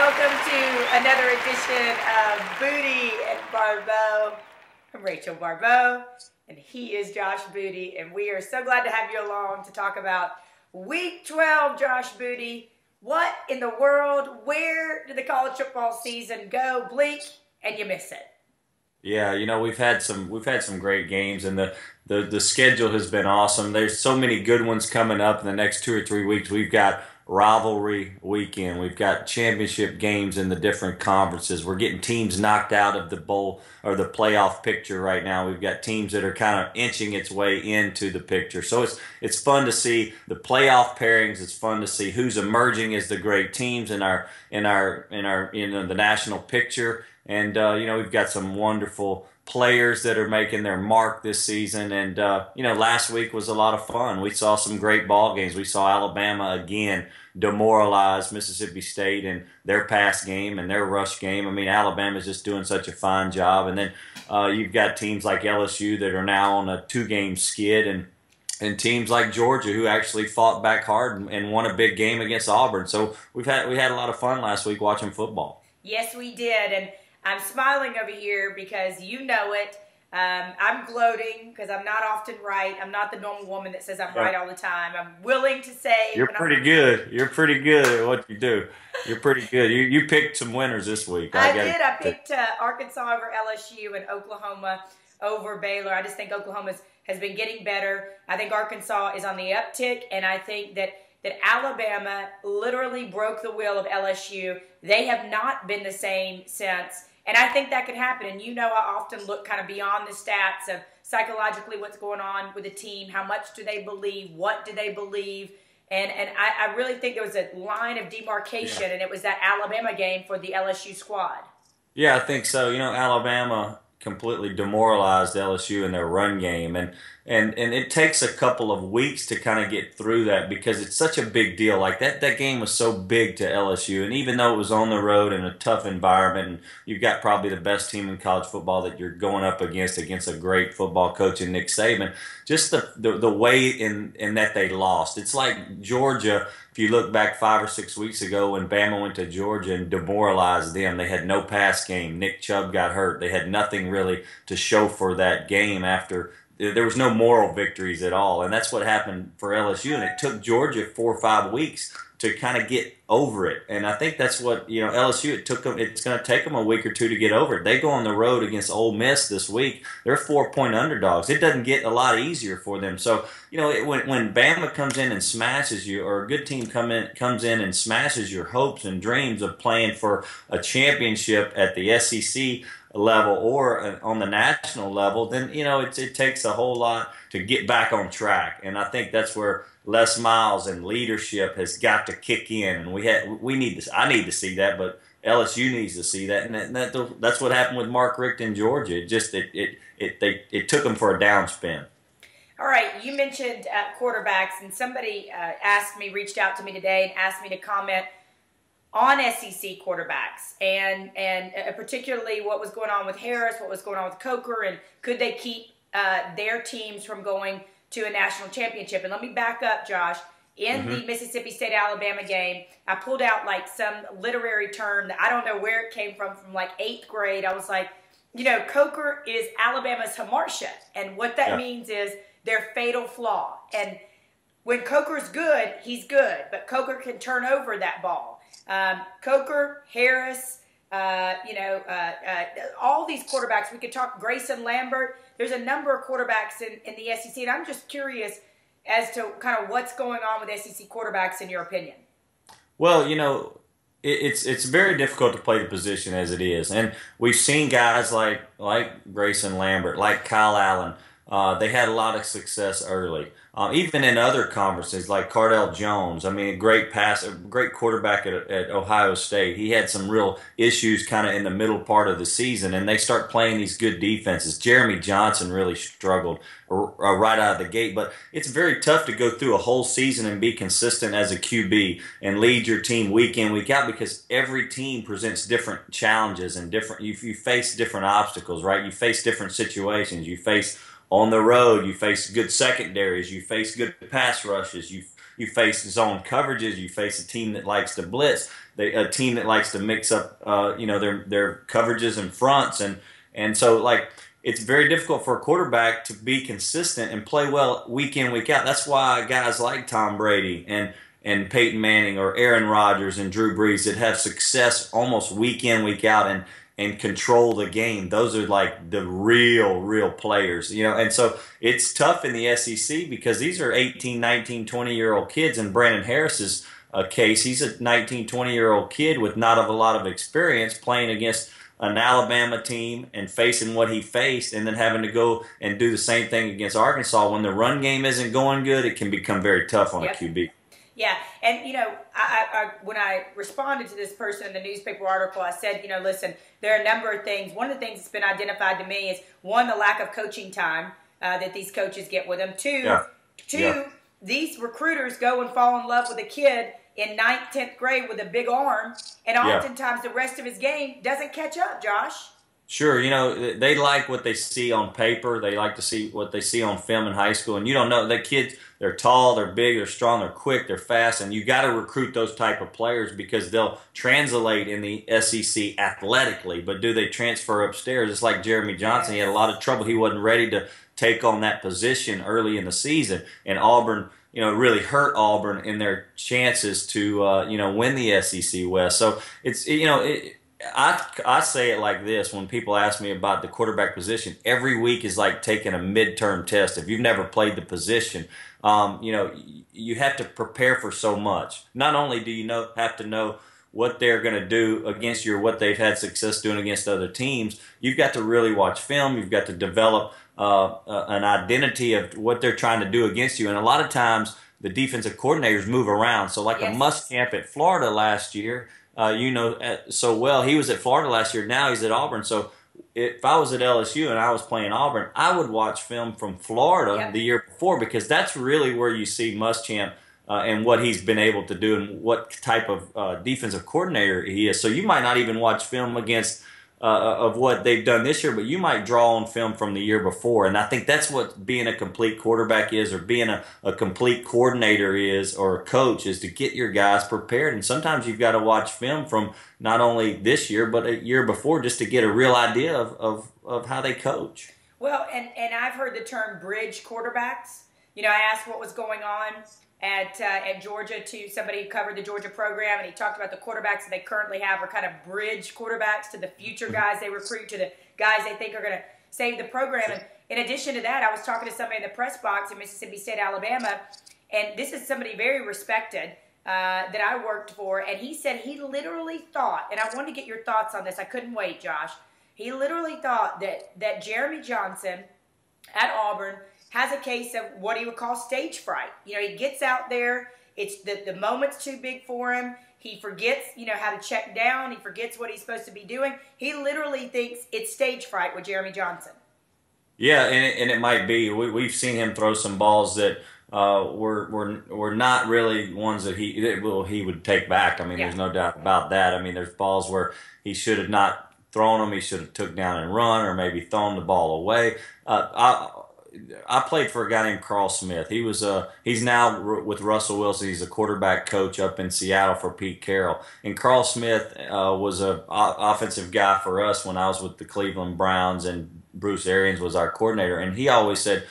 welcome to another edition of Booty and Baribeau. I'm Rachel Baribeau, and he is Josh Booty, and we are so glad to have you along to talk about Week 12, Josh Booty. What in the world? Where did the college football season go? Blink, and you miss it. Yeah, we've had some great games, and the schedule has been awesome. There's so many good ones coming up in the next 2 or 3 weeks. We've got rivalry weekend. We've got championship games in the different conferences. We're getting teams knocked out of the bowl or the playoff picture right now. We've got teams that are kind of inching its way into the picture. So it's fun to see the playoff pairings. It's fun to see who's emerging as the great teams in the national picture. And we've got some wonderful players that are making their mark this season. And last week was a lot of fun. We saw some great ball games. We saw Alabama again demoralize Mississippi State in their pass game and their rush game. I mean, Alabama's just doing such a fine job. And then you've got teams like LSU that are now on a 2-game skid, and teams like Georgia who actually fought back hard and won a big game against Auburn. So we had a lot of fun last week watching football. Yes, we did. And I'm smiling over here because you know it. I'm gloating because I'm not often right. I'm not the normal woman that says I'm right all the time. I'm willing to say. You're pretty good. You're pretty good at what you do. You're pretty good. You picked some winners this week. I did. I picked Arkansas over LSU and Oklahoma over Baylor. I just think Oklahoma has been getting better. I think Arkansas is on the uptick, and I think that Alabama literally broke the will of LSU. They have not been the same since. And I think that could happen. And I often look kind of beyond the stats of psychologically what's going on with the team. How much do they believe? What do they believe? And I really think there was a line of demarcation, and it was that Alabama game for the LSU squad. Yeah, I think so. Alabama completely demoralized LSU in their run game. And it takes a couple of weeks to kind of get through that because it's such a big deal. Like that game was so big to LSU, and even though it was on the road in a tough environment, and you've got probably the best team in college football that you're going up against a great football coach in Nick Saban, just the way in that they lost. It's like Georgia. If you look back 5 or 6 weeks ago when Bama went to Georgia and demoralized them, they had no pass game. Nick Chubb got hurt. They had nothing really to show for that game after. There was no moral victories at all, and that's what happened for LSU. And it took Georgia 4 or 5 weeks to kind of get over it. And I think that's what LSU. It's going to take them a week or two to get over it. They go on the road against Ole Miss this week. They're 4-point underdogs. It doesn't get a lot easier for them. So when Bama comes in and smashes you, or a good team comes in and smashes your hopes and dreams of playing for a championship at the SEC level or on the national level, then it takes a whole lot to get back on track. And I think that's where Les Miles and leadership has got to kick in. And I need to see that, but LSU needs to see that. And that's what happened with Mark Richt in Georgia. It took them for a downspin. All right, you mentioned quarterbacks, and somebody reached out to me today and asked me to comment on SEC quarterbacks, and particularly what was going on with Harris, what was going on with Coker, and could they keep their teams from going to a national championship. And let me back up, Josh. In the Mississippi State-Alabama game, I pulled out like some literary term that I don't know where it came from like 8th grade. I was like, Coker is Alabama's Hamartia, and what that means is their fatal flaw. And when Coker's good, he's good, but Coker can turn over that ball. Coker, Harris, all these quarterbacks. We could talk Grayson Lambert. There's a number of quarterbacks in the SEC, and I'm just curious as to kind of what's going on with SEC quarterbacks in your opinion. Well, it's very difficult to play the position as it is, and we've seen guys like Grayson Lambert, like Kyle Allen. They had a lot of success early. Even in other conferences like Cardell Jones, I mean, a great quarterback at Ohio State. He had some real issues kind of in the middle part of the season, and they start playing these good defenses. Jeremy Johnson really struggled right out of the gate, but it's very tough to go through a whole season and be consistent as a QB and lead your team week in, week out, because every team presents different challenges and you face different obstacles, right? You face different situations. You face on the road, you face good secondaries, you face good pass rushes, you You face zone coverages. You face a team that likes to blitz. A team that likes to mix up, their coverages and fronts, and so like it's very difficult for a quarterback to be consistent and play well week in, week out. That's why guys like Tom Brady and Peyton Manning or Aaron Rodgers and Drew Brees that have success almost week in, week out and control the game. Those are like the real players, and so it's tough in the SEC because these are 18, 19, 20-year-old kids. In Brandon Harris's case, he's a 19, 20-year-old kid with not a lot of experience playing against an Alabama team and facing what he faced, and then having to go and do the same thing against Arkansas. When the run game isn't going good, it can become very tough on a QB. Yeah, and I when I responded to this person in the newspaper article, I said, listen, there are a number of things. One of the things that's been identified to me is, one, the lack of coaching time that these coaches get with them. Two, these recruiters go and fall in love with a kid in 9th, 10th grade with a big arm, and oftentimes the rest of his game doesn't catch up, Josh. Sure, they like what they see on paper. They like to see what they see on film in high school. And you don't know, the kids, they're tall, they're big, they're strong, they're quick, they're fast. And you got to recruit those type of players because they'll translate in the SEC athletically. But do they transfer upstairs? It's like Jeremy Johnson. He had a lot of trouble. He wasn't ready to take on that position early in the season. And Auburn, really hurt Auburn in their chances to, win the SEC West. So it's, I say it like this when people ask me about the quarterback position. Every week is like taking a midterm test. If you've never played the position, you have to prepare for so much. Not only do you have to know what they're going to do against you or what they've had success doing against other teams, you've got to really watch film. You've got to develop an identity of what they're trying to do against you. And a lot of times the defensive coordinators move around. So like a Muschamp at Florida last year, so well. He was at Florida last year. Now he's at Auburn. So if I was at LSU and I was playing Auburn, I would watch film from Florida the year before, because that's really where you see Muschamp and what he's been able to do and what type of defensive coordinator he is. So you might not even watch film against of what they've done this year, but you might draw on film from the year before. And I think that's what being a complete quarterback is, or being a complete coordinator is, or a coach, is to get your guys prepared. And sometimes you've got to watch film from not only this year, but a year before, just to get a real idea of how they coach. Well, and I've heard the term bridge quarterbacks. I asked what was going on at Georgia to somebody who covered the Georgia program, and he talked about the quarterbacks that they currently have are kind of bridge quarterbacks to the future guys they recruit, to the guys they think are going to save the program. And in addition to that, I was talking to somebody in the press box in Mississippi State, Alabama, and this is somebody very respected that I worked for, and he said he literally thought, and I wanted to get your thoughts on this, I couldn't wait, Josh, he literally thought that Jeremy Johnson at Auburn has a case of what he would call stage fright. He gets out there, it's the moment's too big for him. He forgets, how to check down. He forgets what he's supposed to be doing. He literally thinks it's stage fright with Jeremy Johnson. Yeah, and it might be. We've seen him throw some balls that were not really ones that he would take back. I mean, there's no doubt about that. I mean, there's balls where he should have not thrown them. He should have took down and run, or maybe thrown the ball away. I played for a guy named Carl Smith. He's now with Russell Wilson. He's a quarterback coach up in Seattle for Pete Carroll. And Carl Smith was an offensive guy for us when I was with the Cleveland Browns, and Bruce Arians was our coordinator. And he always said,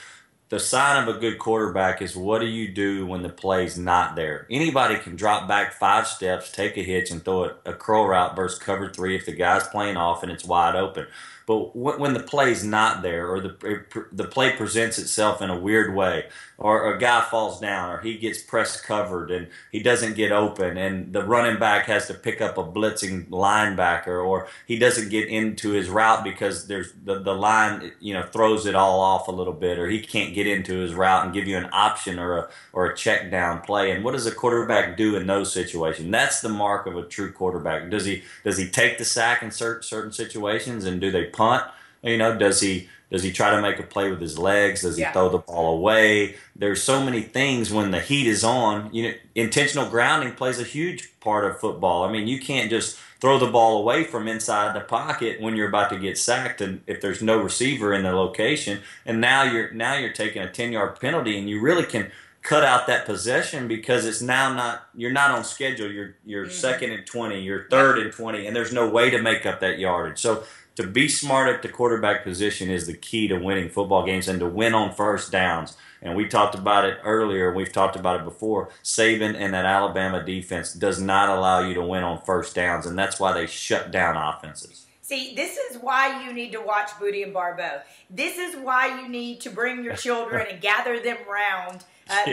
the sign of a good quarterback is, what do you do when the play's not there? Anybody can drop back 5 steps, take a hitch, and throw a curl route versus cover 3 if the guy's playing off and it's wide open. But when the play's not there, or the play presents itself in a weird way, or a guy falls down, or he gets press covered and he doesn't get open, and the running back has to pick up a blitzing linebacker, or he doesn't get into his route because there's the line throws it all off a little bit, or he can't get into his route and give you an option or a check down play. And what does a quarterback do in those situations? That's the mark of a true quarterback. Does he take the sack in certain situations, and do they punt? Does he try to make a play with his legs? Does he throw the ball away? There's so many things when the heat is on. Intentional grounding plays a huge part of football. I mean, you can't just throw the ball away from inside the pocket when you're about to get sacked, and if there's no receiver in the location, and now you're taking a 10-yard penalty, and you really can cut out that possession because it's now you're not on schedule. You're second and 20, you're third and 20, and there's no way to make up that yardage. So to be smart at the quarterback position is the key to winning football games and to win on first downs. And we talked about it earlier. We've talked about it before. Saban and that Alabama defense does not allow you to win on first downs, and that's why they shut down offenses. See, this is why you need to watch Booty and Baribeau. This is why you need to bring your children and gather them round,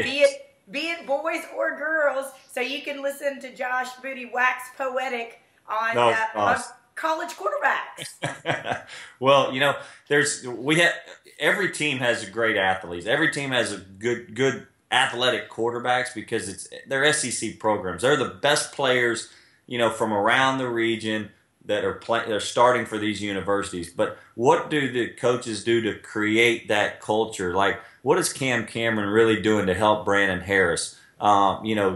be it boys or girls, so you can listen to Josh Booty wax poetic on college quarterbacks. Well, every team has great athletes. Every team has a good athletic quarterbacks because they're SEC programs. They're the best players, from around the region that are starting for these universities. But what do the coaches do to create that culture? Like, what is Cam Cameron really doing to help Brandon Harris?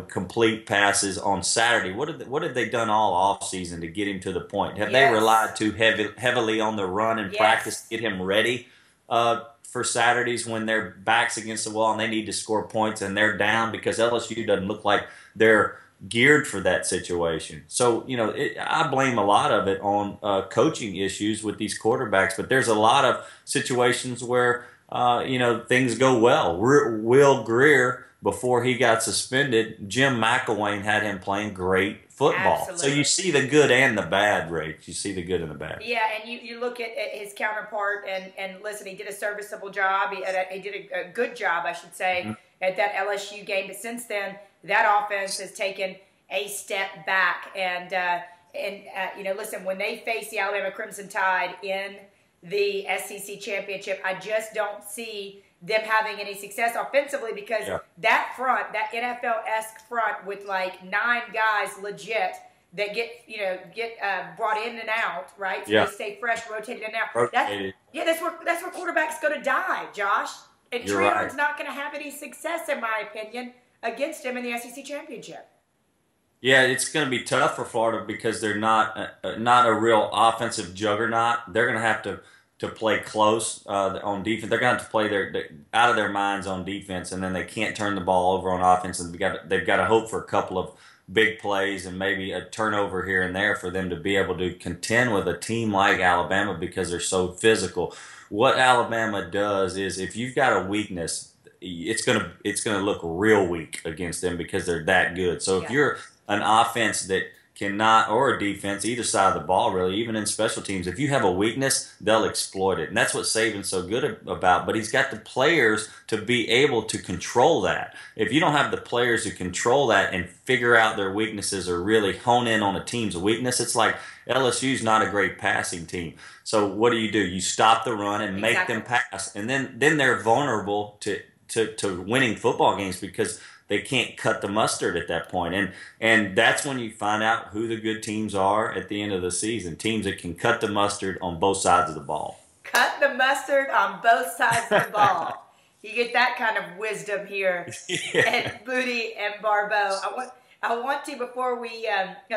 Complete passes on Saturday. What have they done all off season to get him to the point? Have they relied too heavily on the run and practice to get him ready for Saturdays when their back's against the wall and they need to score points and they're down because LSU doesn't look like they're geared for that situation? So, I blame a lot of it on coaching issues with these quarterbacks, but there's a lot of situations where, things go well. Will Greer, before he got suspended, Jim McElwain had him playing great football. Absolutely. So you see the good and the bad, Rach. You see the good and the bad. Yeah, and you look at his counterpart, and listen, he did a serviceable job. He did a good job, I should say, at that LSU game. But since then, that offense has taken a step back. And listen, when they face the Alabama Crimson Tide in the SEC championship, I just don't see them having any success offensively because that front, that NFL-esque front with like 9 guys legit that get brought in and out, right? So they stay fresh, rotated in and out. That's where quarterback's going to die, Josh. And Trion's not going to have any success, in my opinion, against him in the SEC championship. Yeah, it's going to be tough for Florida because they're not a real offensive juggernaut. They're going to have to play close on defense. They're going to have to play out of their minds on defense, and then they can't turn the ball over on offense. And they've got to hope for a couple of big plays and maybe a turnover here and there for them to be able to contend with a team like Alabama because they're so physical. What Alabama does is if you've got a weakness, it's gonna look real weak against them because they're that good. So if you're an offense that cannot, or a defense, either side of the ball really, even in special teams, if you have a weakness, they'll exploit it. And that's what Saban's so good about. But he's got the players to be able to control that. If you don't have the players who control that and figure out their weaknesses or really hone in on a team's weakness, it's like LSU's not a great passing team. So what do? You stop the run and make them pass. And then they're vulnerable to winning football games because they can't cut the mustard at that point. And that's when you find out who the good teams are at the end of the season. Teams that can cut the mustard on both sides of the ball. Cut the mustard on both sides of the ball. You get that kind of wisdom here at Booty and Baribeau. I want to, before we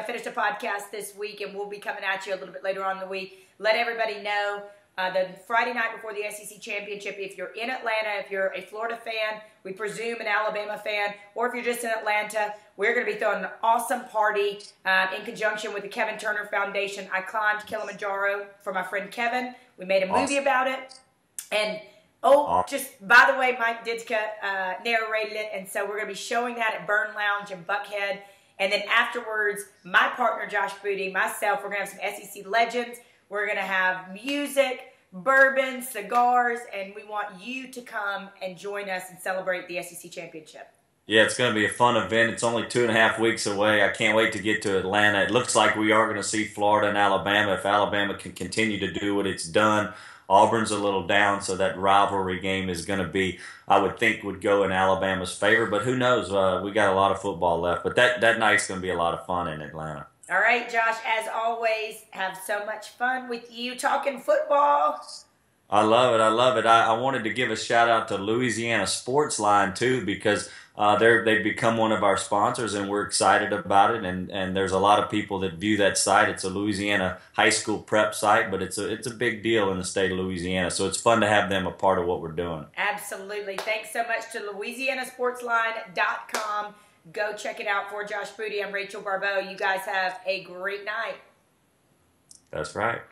finish the podcast this week, and we'll be coming at you a little bit later on in the week, let everybody know the Friday night before the SEC Championship, if you're in Atlanta, if you're a Florida fan, we presume an Alabama fan, or if you're just in Atlanta, we're going to be throwing an awesome party in conjunction with the Kevin Turner Foundation. I climbed Kilimanjaro for my friend Kevin. We made a movie about it. And, just by the way, Mike Ditzka narrated it, and so we're going to be showing that at Burn Lounge in Buckhead. And then afterwards, my partner Josh Booty, myself, we're going to have some SEC legends. We're going to have music, bourbon, cigars, and we want you to come and join us and celebrate the SEC Championship. Yeah, it's going to be a fun event. It's only 2.5 weeks away. I can't wait to get to Atlanta. It looks like we are going to see Florida and Alabama if Alabama can continue to do what it's done. Auburn's a little down, so that rivalry game is going to be, I would think, would go in Alabama's favor. But who knows? We got a lot of football left. But that night's going to be a lot of fun in Atlanta. All right, Josh, as always, have so much fun with you talking football I love it. I love it. I wanted to give a shout out to Louisiana Sports Line too because they've become one of our sponsors and we're excited about it. And there's a lot of people that view that site. It's a Louisiana high school prep site, but it's a big deal in the state of Louisiana. So it's fun to have them a part of what we're doing. Absolutely. Thanks so much to LouisianaSportsLine.com. Go check it out. For Josh Booty, I'm Rachel Baribeau. You guys have a great night. That's right.